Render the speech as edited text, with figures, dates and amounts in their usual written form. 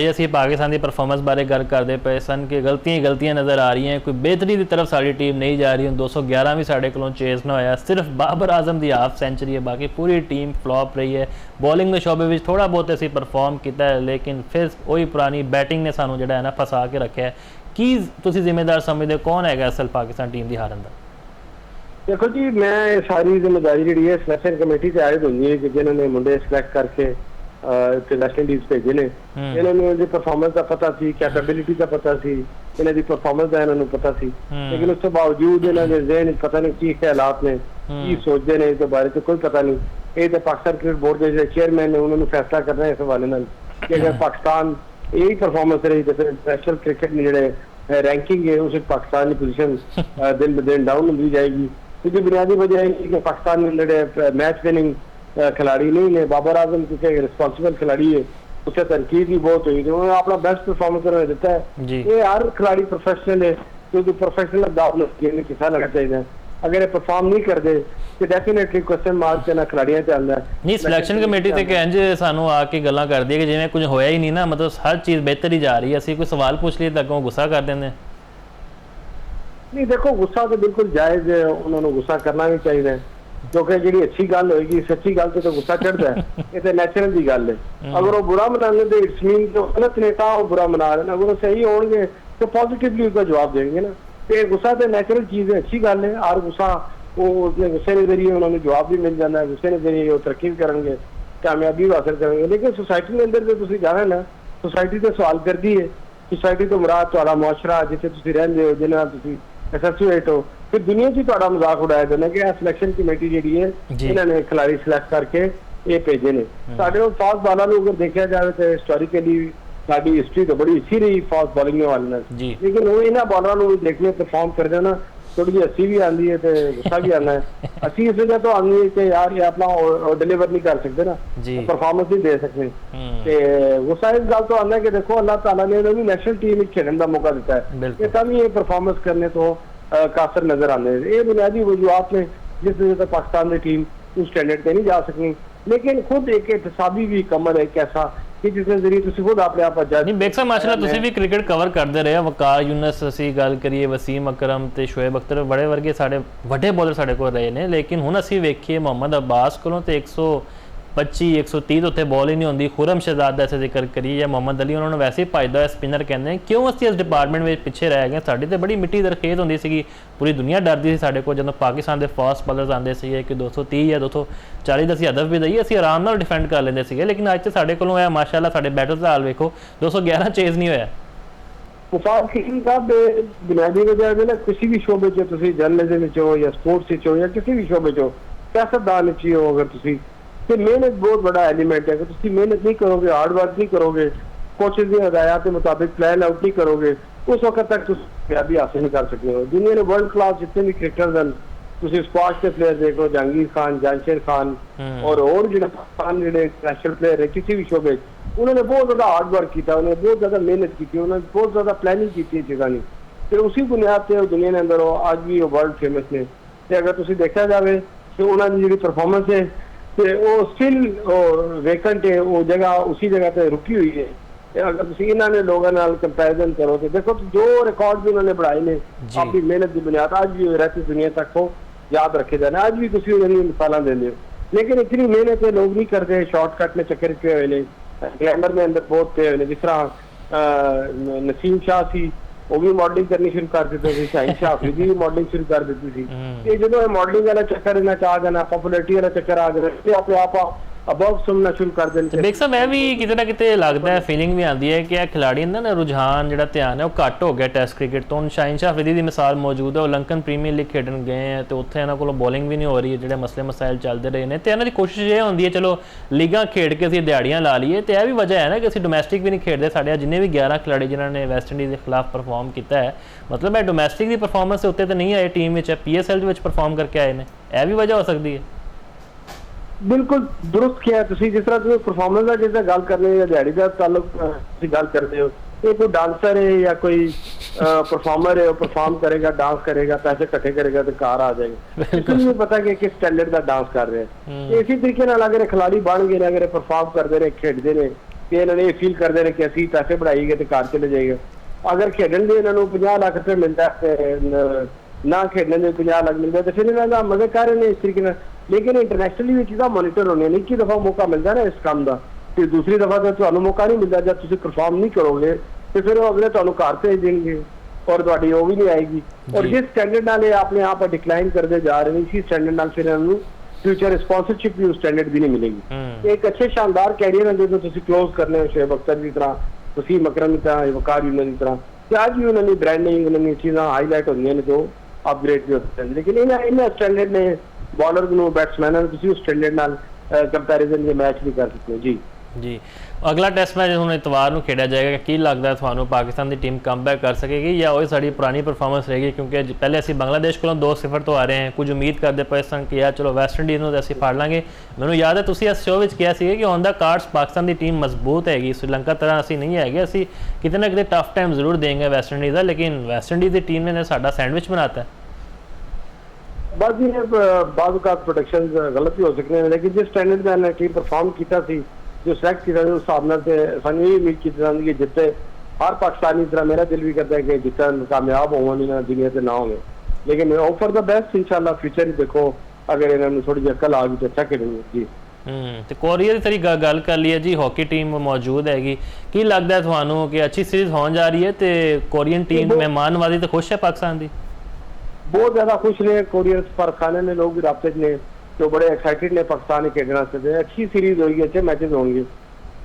भाजी असीं पाकिस्तान की परफॉर्मेंस बारे गल करते पे सन कि गलतियां नज़र आ रही हैं, कोई बेहतरी की तरफ साड़ी टीम नहीं जा रही। 211 भी साढ़े कोलों चेस ना होया, सिर्फ बाबर आजम की हाफ सेंचुरी है, बाकी पूरी टीम फ्लॉप रही है। बॉलिंग के शोबे में थोड़ा बहुत असीं परफॉर्म किया है, लेकिन फिर वही पुरानी बैटिंग ने सानू जिहड़ा है ना फसा के रखा है। की तुसीं जिम्मेदार समझदे कौन है असल पाकिस्तान टीम की हारन का? देखो जी, मैं सारी जिम्मेदारी जी है सिलेक्शन कमेटी से आयद होंगी है कि जिन्होंने मुंडे सिलेक्ट करके वैस्ट इंडीज भेजे ने, इन्होंने परफॉर्मेंस का पता सी, कैपेबिलिटी का पता सी, इन्हों की परफॉर्मेंस का इन्होंने पता सी, लेकिन उसके बावजूद इन्होंने ज़हन पता नहीं की ख्यालात ने की सोचते हैं, इस बारे कोई पता नहीं। ये तो पाकिस्तान क्रिकेट बोर्ड के जो चेयरमैन ने उन्होंने फैसला करना है इस हवाले नाल कि अगर पाकिस्तान यही परफॉर्मेंस रही तो फिर इंटरनेशनल क्रिकेट में जो रैंकिंग है उस पाकिस्तान की पोजीशन दिन ब दिन डाउन होती जाएगी। क्योंकि बुनियादी वजह है कि पाकिस्तान में जो मैच विनिंग खिलाड़ी नहीं है, बाबर आजम क्योंकि रिस्पॉन्सिबल खिलाड़ी है, उससे तनकीद भी बहुत हुई, उन्होंने अपना बेस्ट परफॉर्मेंस उन्होंने दिता है। ये हर खिलाड़ी प्रोफेशनल है, क्योंकि प्रोफेशनल दाव गेम किसा लगना चाहिए। अगर ये परफॉर्म नहीं करते तो डेफिनेटली क्वेश्चन मार्क से ना खिलाड़ियों से आंदा नहीं। सिलेक्शन कमेटी ते कहंज सानू आके गल्लां करदी है कि जिवें कुछ होया ही नहीं ना, मतलब हर चीज़ बेहतर ही जा रही है, असीं कोई सवाल पूछ लिए तो अगों गुस्सा कर देंगे। नहीं देखो, गुस्सा तो बिल्कुल जायज़ है, उन्होंने गुस्सा करना भी चाहिए, क्योंकि जी अच्छी गल होगी सच्ची गल तो गुस्सा चढ़ता है, ये तो नैचुरल की गल है। अगर वो बुरा मनाएंगे तो इट्स मीन जो गलत नेता वो बुरा मना रहे हैं, अगर वो सही होंगे तो पॉजिटिवली उसका जवाब देंगे ना। तो गुस्सा तो नैचुरल चीज़ है, अच्छी गल है। और गुस्सा वो उसने गुस्से के जरिए उन्होंने जवाब भी मिल जाना है, गुस्से के जरिए वो तरक्की भी करेंगे, कामयाबी भी हासिल करेंगे। लेकिन सोसाइटी के अंदर जो तुम जाना ना, सोसाइटी तो सवाल करती है, सोसाइटी तो मुराद तुहाडा मुआशरा जिथे तुम रहंदे हो, जिन्हें तुम एसोसीएट हो, फिर दुनिया च तुहाडा मजाक उड़ाया जाना कि सिलेक्शन कमेटी जी है इन्होंने खिलाड़ी सिलेक्ट करके ये भेजे ने। साढ़े फास्ट बॉलर अगर देखा जाए तो हिस्टोरिकली साड़ी हिस्टरी तो बड़ी अच्छी रही फास्ट बॉलिंग वाले, लेकिन वो इन्होंने बॉलर देखने परफॉर्म कर देना थोड़ी जी हसी भी आती है तो गुस्सा भी आना है। हसी इस वजह तो आनी है कि यार ये अपना डिलीवर नहीं कर सकते ना, परफॉर्मेंस नहीं दे सकते। गुस्सा इस गल तो आना है कि देखो अल्लाह ताला ने भी नेशनल टीम में खेलने का मौका दिता है, ये तब ये परफॉर्मेंस करने तो कासर नजर आने। ये बुनियादी वजूहत ने जिस वजह से पाकिस्तान की टीम उस स्टैंडर्ड पर नहीं जा सकी, लेकिन खुद एक एहतसाबी भी कमल है एक ऐसा कि जिसके जरिए तुसी खुद अपने आप जज नहीं बेग साहब माशाल्लाह तुसी भी क्रिकेट कवर करते रहे। वकार यूनस असी गल करिए, वसीम अकरम ते शोएब अख्तर बड़े वर्गे साढ़े वड्डे बॉलर साढ़े कोल रहे ने, लेकिन हुण असी वेखिए मोहम्मद अब्बास कोलों ते 125 130 उत्ते बॉल ही नहीं होंदी। खुरम शहजाद का ऐसे जिक्र करिए या मोहम्मद अली, उन्होंने वैसे ही भजदा होया स्पिनर कहते हैं। क्यों असीं इस डिपार्टमेंट में पिछे रह गए? साडी ते बड़ी मिट्टी दरखेज होंदी सी, पूरी दुनिया डरदी सी साडे कोल जदों पाकिस्तान के फास्ट बॉलर्स आते थे कि 230 या 240 असीं हदफ भी दईए असीं आराम नाल डिफेंड कर लेंदे सीगे। लेकिन अज तो साडे कोलों है माशाअल्लाह साडे बैटर्स दा हाल वेखो, 211 चेज नहीं होया। मुफाद किसी का बुनियादी वजह ना किसी भी शोबे च तुसी जर्नलिज्म हो या स्पोर्ट्स हो या किसी भी शोबे च सियासतदान च हो, अगर तुसी तो मेहनत बहुत बड़ा एलिमेंट है। अगर तुम मेहनत नहीं करोगे, हार्ड वर्क नहीं करोगे, कोचेज की हदायत के मुताबिक प्लान आउट नहीं करोगे, उस वक्त तक तुम कामयाबी हासिल नहीं कर सकते हो। दुनिया ने वर्ल्ड क्लास जितने भी क्रिकेटर्स हैं, तुम स्क्वाश के प्लेयर देखो, जहांगीर खान, जानशेर खान और जो पाकिस्तान जो इंटरनेशनल प्लेयर है किसी भी शोबे, उन्होंने बहुत ज्यादा हार्ड वर्क किया, उन्होंने बहुत ज्यादा मेहनत की, उन्होंने बहुत ज्यादा प्लानिंग की जगह नहीं, फिर उसी बुनियाद से दुनिया के अंदर आज भी वर्ल्ड फेमस ने। अगर तुम देखा जाए तो उन्होंने जी परफॉर्मेंस है तो वो स्टिल वेकेंट है, वो जगह उसी जगह पे रुकी हुई है। अगर तुम इन्होंने लोगों नाल कंपैरिजन करो तो देखो तो जो रिकॉर्ड भी उन्होंने बनाए ने अपनी मेहनत की बुनियाद आज भी रहती दुनिया तक को याद रखे जाने, आज भी तुम मिसाल देंगे हो। लेकिन इतनी मेहनत है लोग नहीं करते, शॉर्टकट में चक्कर पे हुए, ग्लैमर में अंदर बहुत पे हुए। जिस तरह नसीम शाह सी वो भी मॉडलिंग करनी शुरू कर देते थे, शाहीन शाह अफरीदी भी मॉडलिंग शुरू कर देती थी। ये जो मॉडलिंग वाला चक्कर इन्हें आ जाना, पॉपुलरिटी वाला चक्कर आ जाना, अपने आप अबव सुनना शुरू कर देते। देख साहब मैं भी किते ना किते लगता है फीलिंग भी आती है कि खिलाड़ी ना रुझान जो ध्यान है वो घट हो गया टैस्ट क्रिकेट तो। हम शाहीन शाह अफरीदी की मिसाल मौजूद है, वो लंकन प्रीमियर लीग खेडन गए हैं तो उत्थे इन्हों को बॉलिंग भी नहीं हो रही है, जो मसले मसाइल चलते रहे हैं। तो इन्हों की कोशिश ये होती है चलो लीगा खेड के असीं दिहाड़ियां ला लीए, तो यह भी वजह है ना कि असीं डोमैसटिक भी नहीं खेडते। साढ़े जिन्हें भी 11 खिलाड़ी जिन्होंने वैस्ट इंडीज़ के खिलाफ परफॉर्म किया है, मतलब है डोमैसटिक की परफॉर्मेंस उत्ते तो नहीं आए, टीम में PSL में परफॉर्म करके आए हैं, यह भी वजह हो सकती है। बिल्कुल दुरुस्त किया तुसी, जिस तरह तुम परफॉर्मेंस का जिस गल करने या दिहाड़ी का ताल्लुक गल करते हो, ये कोई डांसर है या कोई परफॉर्मर है, वो परफॉर्म करेगा, डांस करेगा, पैसे इकट्ठे करेगा तो कार आ जाएगा, इसको नहीं पता कि किस स्टैंडर्ड का डांस कर रहे हैं। इसी तरीके नाल अगर खिलाड़ी बन गए, अगर परफॉर्म करते रहे, खेडते रहे, ਕਿ ਇਹਨਾਂ ਨੇ ਇਹ ਫੀਲ ਕਰਦੇ ਨੇ ਕਿ ਅਸੀਂ ਪੈਸੇ ਬਣਾਈਏ ਤੇ ਘਰ ਚਲੇ ਜਾਈਏ। ਅਗਰ ਖੇਡਣ ਦੇ ਇਹਨਾਂ ਨੂੰ 50 ਲੱਖ ਰੁਪਏ ਮਿਲਦਾ ਤੇ ਨਾ ਖੇਡਣ ਦੇ 50 ਲੱਖ ਮਿਲਦਾ ਤੇ ਫਿਰ ਇਹਨਾਂ ਦਾ ਮਜ਼ੇ ਕਰ ਰਹੇ ਨੇ ਇਸ ਤਰੀਕੇ ਨਾਲ। ਲੇਕਿਨ ਇੰਟਰਨੈਸ਼ਨਲੀ ਵੀ ਚੀਜ਼ਾਂ ਮੋਨੀਟਰ ਹੋਣੀਆਂ ਨੇ। ਇੱਕ ਹੀ ਦਫਾ ਮੌਕਾ ਮਿਲਦਾ ਨਾ ਇਸ ਕੰਮ ਦਾ, ਤੇ ਦੂਸਰੀ ਦਫਾ ਤੇ ਤੁਹਾਨੂੰ ਮੌਕਾ ਨਹੀਂ ਮਿਲਦਾ। ਜਦ ਤੁਸੀਂ ਪਰਫਾਰਮ ਨਹੀਂ ਕਰੋਗੇ ਤੇ ਫਿਰ ਉਹ ਅਗਲੇ ਤੁਹਾਨੂੰ ਘਰ ਭੇਜ ਦੇਣਗੇ ਔਰ ਤੁਹਾਡੀ ਉਹ ਵੀ ਨਹੀਂ ਆਏਗੀ। ਔਰ ਜਿਸ ਸਟੈਂਡਰਡ ਨਾਲ ਇਹ ਆਪਣੇ ਆਪ ਡਿਕਲਾइन ਕਰਦੇ ਜਾ ਰਹੇ ਨੇ, ਇसी ਸਟੈਂਡਰਡ ਨਾਲ ਫਿਰ ਇਹਨਾਂ ਨੂੰ ਫਿਊਚਰ ਸਪਾਂਸਰਸ਼ਿਪ ਵੀ ਉਸ ਸਟੈਂਡਰਡ ਦੀ ਨਹੀਂ ਮਿਲੇਗੀ। ਇੱਕ ਅੱਛੇ ਸ਼ਾਨਦਾਰ ਕੈਰੀਅਰ ਜਦੋਂ ਤੁਸੀਂ ਕਲੋਜ਼ ਕਰਨੇ ਹੋ ਸ਼ੋਏਬ ਅਖਤਰ ਦੀ ਤਰ੍ਹਾਂ, ਵਸੀਮ ਅਕਰਮ ਦੀ ਤਰ੍ਹਾਂ, ਵਕਾਰ ਯੂਨਸ ਦੀ ਤਰ੍ਹਾਂ, ਤੇ ਅੱਜ ਵੀ ਉਹਨਾਂ ਦੀ ਬ੍ਰਾਂਡਿੰਗ, ਉਹਨਾਂ ਦੀ ਚੀਜ਼ਾਂ ਹਾਈਲਾਈਟ ਹੁੰਦੀਆਂ ਨੇ ਜੋ ਅਪਗ੍ਰੇਡ ਵੀ ਹੁੰਦੇ ਨੇ। ਲੇਕਿਨ ਇਹਨਾਂ ਸਟੈਂਡਰਡ ਨੇ ਬॉलर ਨੂੰ, ਬੈਟਸਮੈਨਾਂ ਨੂੰ ਤੁਸੀਂ ਉਸ ਸਟੈਂਡਰਡ ਨਾਲ ਕੰਪੈਰੀਜ਼ਨ ਦੇ ਮੈਚ ਨਹੀਂ ਕਰ ਸਕਦੇ। ਜੀ ਅਗਲਾ ਟੈਸਟ ਮੈਚ ਹੁਣ ਇਤਵਾਰ ਨੂੰ ਖੇਡਿਆ ਜਾਏਗਾ। ਕੀ ਲੱਗਦਾ ਤੁਹਾਨੂੰ ਪਾਕਿਸਤਾਨ ਦੀ ਟੀਮ ਕਮਬੈਕ ਕਰ ਸਕੇਗੀ ਜਾਂ ਉਹ ਸਾਡੀ ਪੁਰਾਣੀ ਪਰਫਾਰਮੈਂਸ ਰਹੇਗੀ? ਕਿਉਂਕਿ ਪਹਿਲੇ ਅਸੀਂ ਬੰਗਲਾਦੇਸ਼ ਕੋਲੋਂ 2-0 ਤੋਂ ਆ ਰਹੇ ਹਾਂ, ਕੁਝ ਉਮੀਦ ਕਰਦੇ ਪਏ ਸਾਂ ਕਿ ਯਾਰ ਚਲੋ ਵੈਸਟ ਇੰਡੀਜ਼ ਨੂੰ ਤਾਂ ਅਸੀਂ ਫੜ ਲਾਂਗੇ। ਮੈਨੂੰ ਯਾਦ ਹੈ ਤੁਸੀਂ ਇਸ ਸ਼ੋਅ ਵਿੱਚ ਕਿਹਾ ਸੀ ਕਿ on the cards Pakistan the team ਮਜ਼ਬੂਤ ਹੈਗੀ, ਸ਼੍ਰੀਲੰਕਾ ਤਰ੍ਹਾਂ ਅਸੀਂ ਨਹੀਂ ਹੈਗੇ, ਅਸੀਂ ਕਿਤੇ ਨਾ ਕਿਤੇ ਟਫ ਟਾਈਮ ਜ਼ਰੂਰ ਦੇਂਗੇ ਵੈਸਟ ਇੰਡੀਜ਼ ਦਾ। ਲੇਕਿਨ ਵੈਸਟ ਇੰਡੀਜ਼ ਦੀ ਟੀਮ ਨੇ ਸਾਡਾ ਸੈਂਡਵਿਚ ਬਣਾਤਾ। बस जी बाज़ प्रोडक्शन गलत भी हो सकते हैं, लेकिन जिस स्टैंडर्ड में मैंने टीम परफॉर्म किया थी, जो सिलेक्ट किया उस हिसाब से सानू ये उम्मीद की कि जितने हर पाकिस्तानी तरह मेरा दिल भी करता है कि जितने कामयाब होंगे ना दुनिया से ना होंगे, लेकिन ऑफर द बेस्ट इंशाल्लाह फ्यूचर देखो अगर इन्होंने थोड़ी जी अकल आ गई तो अच्छा खेलेंगे। जी ਤੇ ਕੋਰੀਆ ਦੀ ਤੇਰੀ ਗੱਲ ਕਰ ਲਈਏ ਜੀ, ਹਾਕੀ ਟੀਮ ਮੌਜੂਦ ਹੈਗੀ। ਕੀ ਲੱਗਦਾ ਤੁਹਾਨੂੰ ਕਿ ਅੱਛੀ ਸੀਰੀਜ਼ ਹੋਣ ਜਾ ਰਹੀ ਹੈ ਤੇ ਕੋਰੀਅਨ ਟੀਮ ਮਹਿਮਾਨਵਾਦੀ ਤੇ ਖੁਸ਼ ਹੈ ਪਾਕਿस्तान ਦੀ? बहुत ज्यादा खुश ने कोरियन फरखाने ने, लोग भी राब्ते ने जो बड़े एक्साइटेड ने पाकिस्तान खेलने से। अच्छी सीरीज होगी, अच्छे मैचेस होंगे।